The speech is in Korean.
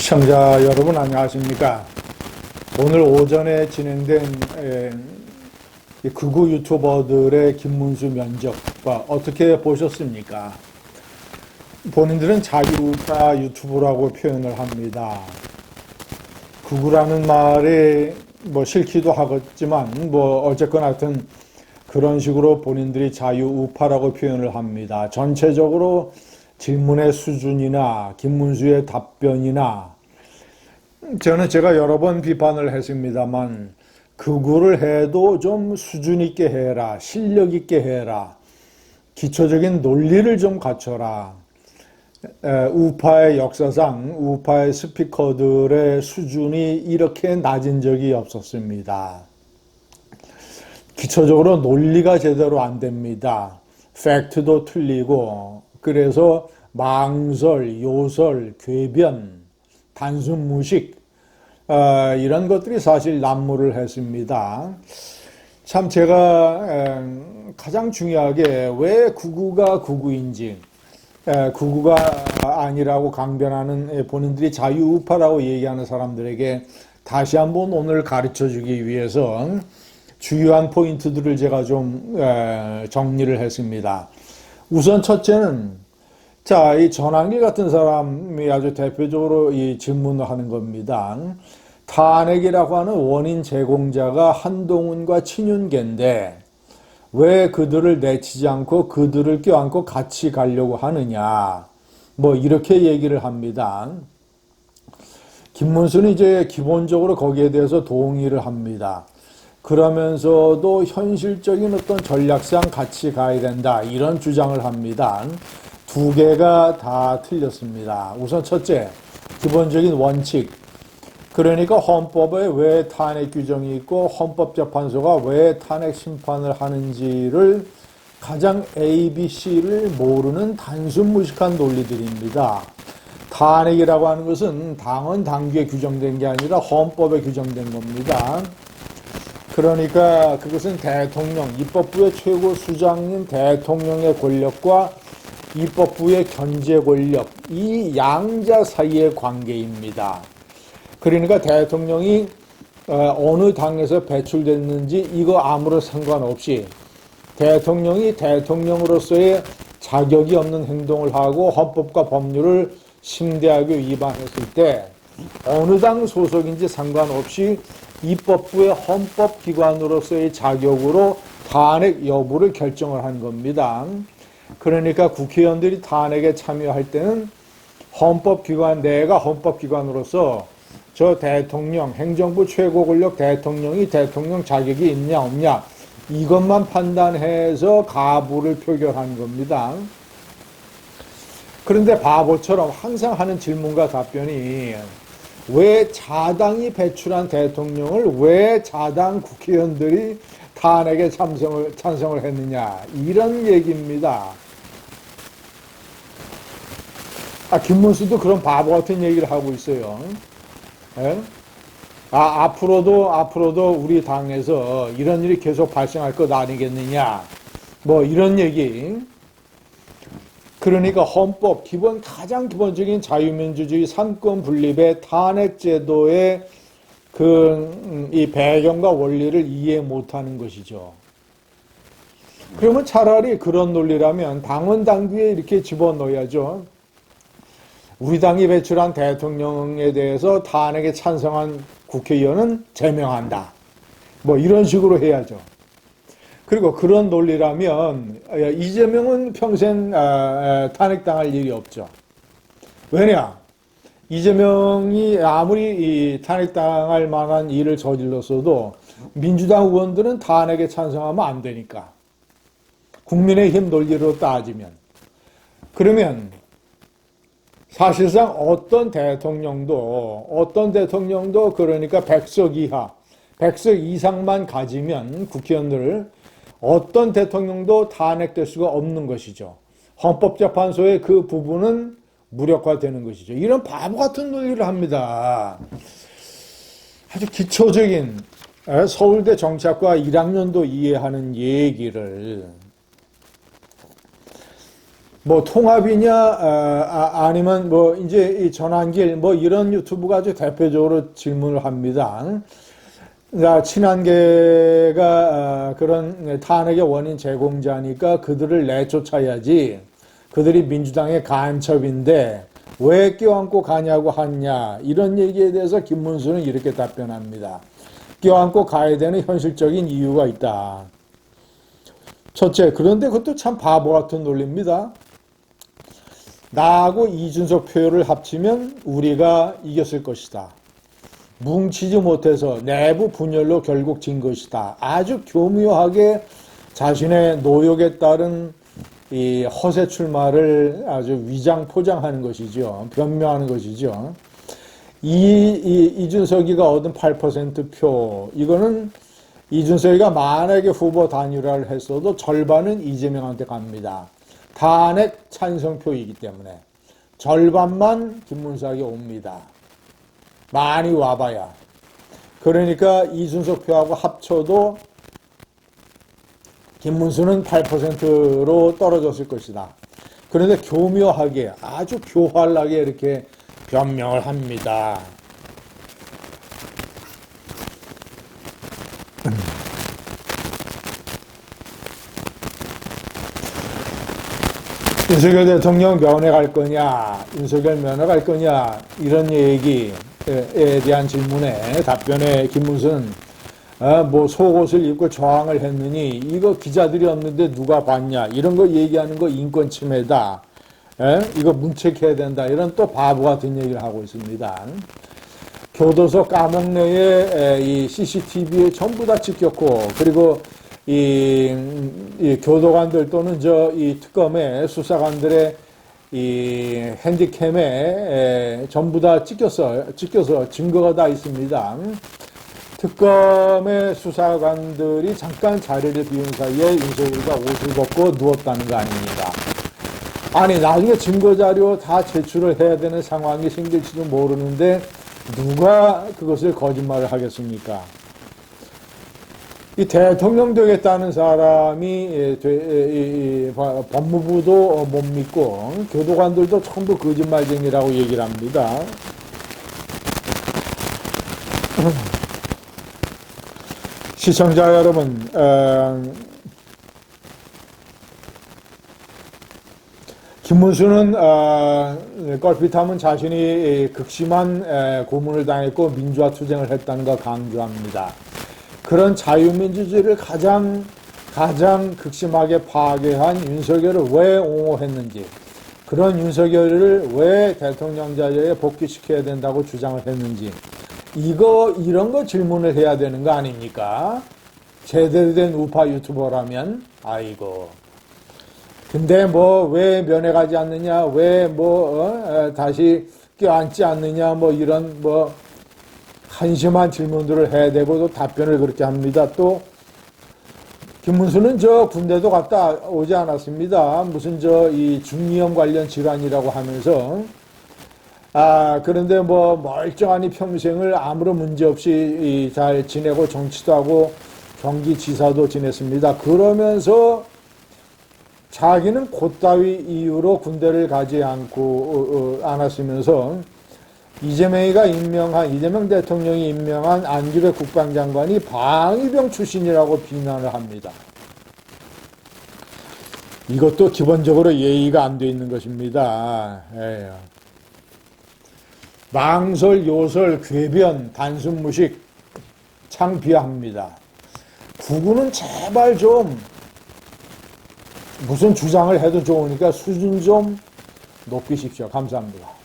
시청자 여러분 안녕하십니까? 오늘 오전에 진행된 극우 유튜버들의 김문수 면접과 어떻게 보셨습니까? 본인들은 자유우파 유튜브라고 표현을 합니다. 극우라는 말이 싫기도 하겠지만 어쨌거나 하여튼 그런 식으로 본인들이 자유우파라고 표현을 합니다. 전체적으로 질문의 수준이나 김문수의 답변이나 제가 여러 번 비판을 했습니다만 극우를 해도 좀 수준 있게 해라, 실력 있게 해라, 기초적인 논리를 좀 갖춰라. 우파의 역사상 우파의 스피커들의 수준이 이렇게 낮은 적이 없었습니다. 기초적으로 논리가 제대로 안 됩니다. 팩트도 틀리고 그래서 망설, 요설, 궤변, 단순 무식 이런 것들이 사실 난무를 했습니다. 참 제가 가장 중요하게 왜 극우가 극우인지 극우가 아니라고 강변하는 본인들이 자유우파라고 얘기하는 사람들에게 다시 한번 오늘 가르쳐주기 위해서 주요한 포인트들을 제가 좀 정리를 했습니다. 우선 첫째는 이 전환기 같은 사람이 아주 대표적으로 이 질문을 하는 겁니다. 탄핵이라고 하는 원인 제공자가 한동훈과 친윤계인데 왜 그들을 내치지 않고 그들을 껴안고 같이 가려고 하느냐 이렇게 얘기를 합니다. 김문수는 이제 기본적으로 거기에 대해서 동의를 합니다. 그러면서도 현실적인 어떤 전략상 같이 가야 된다 이런 주장을 합니다. 두 개가 다 틀렸습니다. 우선 첫째, 기본적인 원칙. 그러니까 헌법에 왜 탄핵 규정이 있고 헌법재판소가 왜 탄핵 심판을 하는지를 가장 A, B, C를 모르는 단순 무식한 논리들입니다. 탄핵이라고 하는 것은 당헌 당규에 규정된 게 아니라 헌법에 규정된 겁니다. 그러니까 그것은 대통령, 입법부의 최고 수장인 대통령의 권력과 입법부의 견제 권력, 이 양자 사이의 관계입니다. 그러니까 대통령이 어느 당에서 배출됐는지 이거 아무런 상관없이 대통령이 대통령으로서의 자격이 없는 행동을 하고 헌법과 법률을 심대하게 위반했을 때 어느 당 소속인지 상관없이 입법부의 헌법기관으로서의 자격으로 탄핵 여부를 결정을 한 겁니다. 그러니까 국회의원들이 탄핵에 참여할 때는 헌법기관, 내가 헌법기관으로서 저 대통령, 행정부 최고 권력 대통령이 대통령 자격이 있냐 없냐 이것만 판단해서 가부를 표결한 겁니다. 그런데 바보처럼 항상 하는 질문과 답변이 왜 자당이 배출한 대통령을 왜 자당 국회의원들이 탄핵에 찬성을 했느냐 이런 얘기입니다. 김문수도 그런 바보 같은 얘기를 하고 있어요. 앞으로도 우리 당에서 이런 일이 계속 발생할 것 아니겠느냐 이런 얘기. 그러니까 헌법 가장 기본적인 자유민주주의 삼권 분립의 탄핵제도의 이 배경과 원리를 이해 못하는 것이죠. 그러면 차라리 그런 논리라면 당헌 당규에 이렇게 집어넣어야죠. 우리 당이 배출한 대통령에 대해서 탄핵에 찬성한 국회의원은 제명한다. 이런 식으로 해야죠. 그리고 그런 논리라면 이재명은 평생 탄핵당할 일이 없죠. 왜냐? 이재명이 아무리 탄핵당할 만한 일을 저질렀어도 민주당 의원들은 탄핵에 찬성하면 안 되니까. 국민의힘 논리로 따지면. 그러면 사실상 어떤 대통령도 그러니까 100석 이하, 100석 이상만 가지면 국회의원들을 어떤 대통령도 탄핵될 수가 없는 것이죠. 헌법재판소의 그 부분은 무력화되는 것이죠. 이런 바보 같은 논리를 합니다. 아주 기초적인 서울대 정치학과 1학년도 이해하는 얘기를 뭐 통합이냐, 아니면 뭐 이제 이 전환길, 뭐 이런 유튜브가 아주 대표적으로 질문을 합니다. 자, 친한계가 그런 탄핵의 원인 제공자니까 그들을 내쫓아야지. 그들이 민주당의 간첩인데 왜 껴안고 가냐고 하냐. 이런 얘기에 대해서 김문수는 이렇게 답변합니다. 껴안고 가야 되는 현실적인 이유가 있다. 첫째, 그런데 그것도 참 바보 같은 논리입니다. 나하고 이준석 표를 합치면 우리가 이겼을 것이다. 뭉치지 못해서 내부 분열로 결국 진 것이다. 아주 교묘하게 자신의 노역에 따른 이 허세 출마를 아주 위장 포장하는 것이죠. 변명하는 것이죠. 이준석이가 얻은 8% 이거는 이준석이가 만약에 후보 단일화를 했어도 절반은 이재명한테 갑니다. 탄핵 찬성표이기 때문에 절반만 김문수에게 옵니다. 많이 와봐야. 그러니까 이준석 표하고 합쳐도 김문수는 8%로 떨어졌을 것이다. 그런데 교묘하게 아주 교활하게 이렇게 변명을 합니다. 윤석열 대통령 면회 갈 거냐, 윤석열 면회 갈 거냐, 이런 얘기에 대한 질문에 답변에 김문수는 뭐 속옷을 입고 저항을 했느니 이거 기자들이 없는데 누가 봤냐, 이런 거 얘기하는 거 인권 침해다. 이거 문책해야 된다. 이런 또 바보 같은 얘기를 하고 있습니다. 교도소 감옥 내에 이 CCTV에 전부 다 찍혔고, 그리고 이 교도관들 또는 이 특검의 수사관들의 이 핸디캠에 전부 다 찍혀서 증거가 다 있습니다. 특검의 수사관들이 잠깐 자리를 비운 사이에 윤석열이가 옷을 벗고 누웠다는 거 아닙니까? 아니, 나중에 증거자료 다 제출을 해야 되는 상황이 생길지도 모르는데 누가 그것을 거짓말을 하겠습니까? 이 대통령 되겠다는 사람이 법무부도 못 믿고 교도관들도 전부 거짓말쟁이라고 얘기를 합니다. 시청자 여러분, 김문수는 껄핏하면 자신이 극심한 고문을 당했고 민주화 투쟁을 했다는 걸 강조합니다. 그런 자유민주주의를 가장 극심하게 파괴한 윤석열을 왜 옹호했는지, 그런 윤석열을 왜 대통령 자리에 복귀시켜야 된다고 주장을 했는지, 이런 거 질문을 해야 되는 거 아닙니까? 제대로 된 우파 유튜버라면. 아이고. 근데 뭐 왜 면회 가지 않느냐, 왜 다시 껴안지 않느냐, 뭐 이런 한심한 질문들을 해야 되고 또 답변을 그렇게 합니다. 또 김문수는 군대도 갔다 오지 않았습니다. 무슨 이 중이염 관련 질환이라고 하면서 그런데 멀쩡하니 평생을 아무런 문제 없이 잘 지내고 정치도 하고 경기지사도 지냈습니다. 그러면서 자기는 그따위 이유로 군대를 가지 않았으면서 이재명 대통령이 임명한 안기백 국방장관이 방위병 출신이라고 비난을 합니다. 이것도 기본적으로 예의가 안 돼 있는 것입니다. 망설, 요설, 궤변, 단순무식, 창피합니다. 구구는 제발 좀 무슨 주장을 해도 좋으니까 수준 좀 높이십시오. 감사합니다.